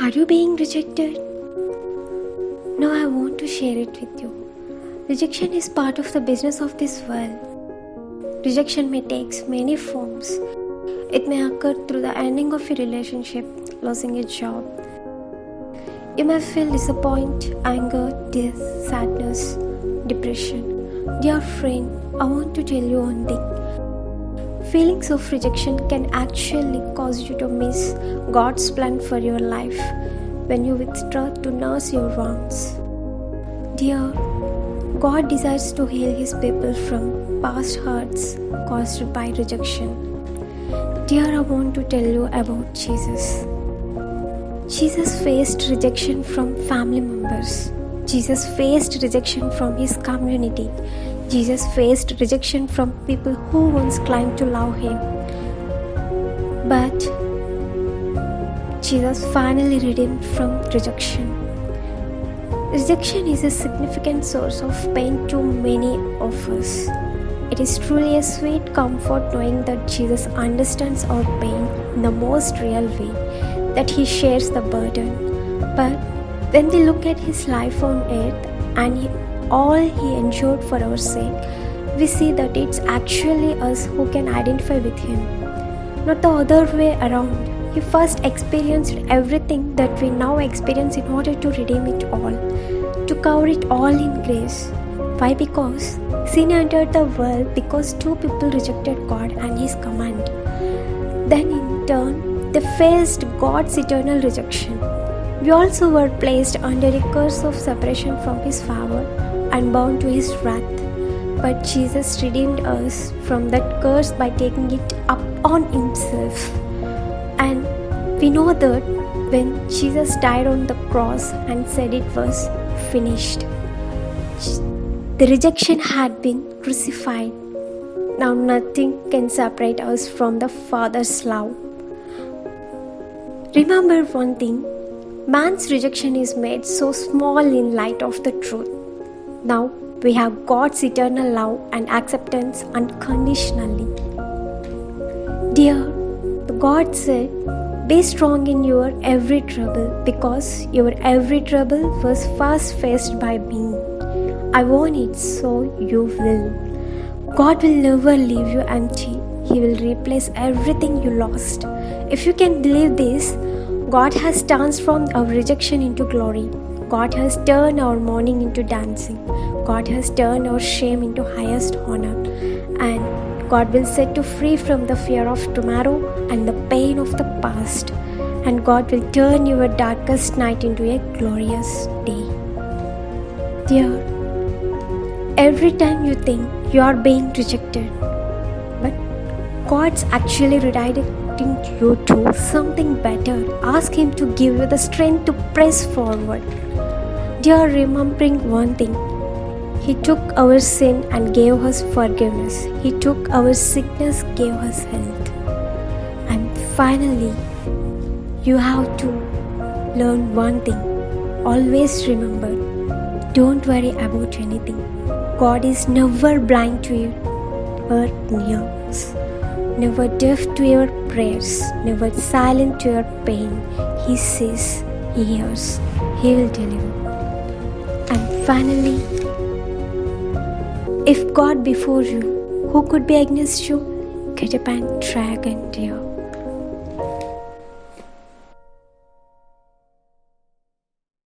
Are you being rejected? Now I want to share it with you. Rejection is part of the business of this world. Rejection may take many forms. It may occur through the ending of a relationship, losing a job. You may feel disappointment, anger, death, sadness, depression. Dear friend, I want to tell you one thing. Feelings of rejection can actually cause you to miss God's plan for your life when you withdraw to nurse your wounds. Dear, God desires to heal His people from past hurts caused by rejection. Dear, I want to tell you about Jesus. Jesus faced rejection from family members. Jesus faced rejection from His community. Jesus faced rejection from people who once claimed to love Him. But Jesus finally redeemed from rejection. Rejection is a significant source of pain to many of us. It is truly a sweet comfort knowing that Jesus understands our pain in the most real way, that He shares the burden. But when we look at His life on earth and all He endured for our sake, we see that it's actually us who can identify with Him, not the other way around. He first experienced everything that we now experience in order to redeem it all, to cover it all in grace. Why? Because sin entered the world because two people rejected God and His command. Then in turn, they faced God's eternal rejection. We also were placed under a curse of separation from His favor and bound to His wrath. But Jesus redeemed us from that curse by taking it up on Himself. And we know that when Jesus died on the cross and said it was finished, the rejection had been crucified. Now nothing can separate us from the Father's love. Remember one thing, man's rejection is made so small in light of the truth. Now we have God's eternal love and acceptance unconditionally. Dear, God said, be strong in your every trouble because your every trouble was first faced by me. I want it, so you will. God will never leave you empty. He will replace everything you lost. If you can believe this, God has transformed our rejection into glory. God has turned our mourning into dancing. God has turned our shame into highest honor. And God will set you free from the fear of tomorrow and the pain of the past. And God will turn your darkest night into a glorious day. Dear, every time you think you are being rejected, but God's actually redirecting you to something better. Ask Him to give you the strength to press forward. Dear, remembering one thing, He took our sin and gave us forgiveness. He took our sickness, gave us health. And finally, you have to learn one thing. Always remember, don't worry about anything. God is never blind to your needs, never deaf to your prayers, never silent to your pain. He sees, He hears, He will deliver. And finally, if God before you, who could be against you? Get up and try again, dear.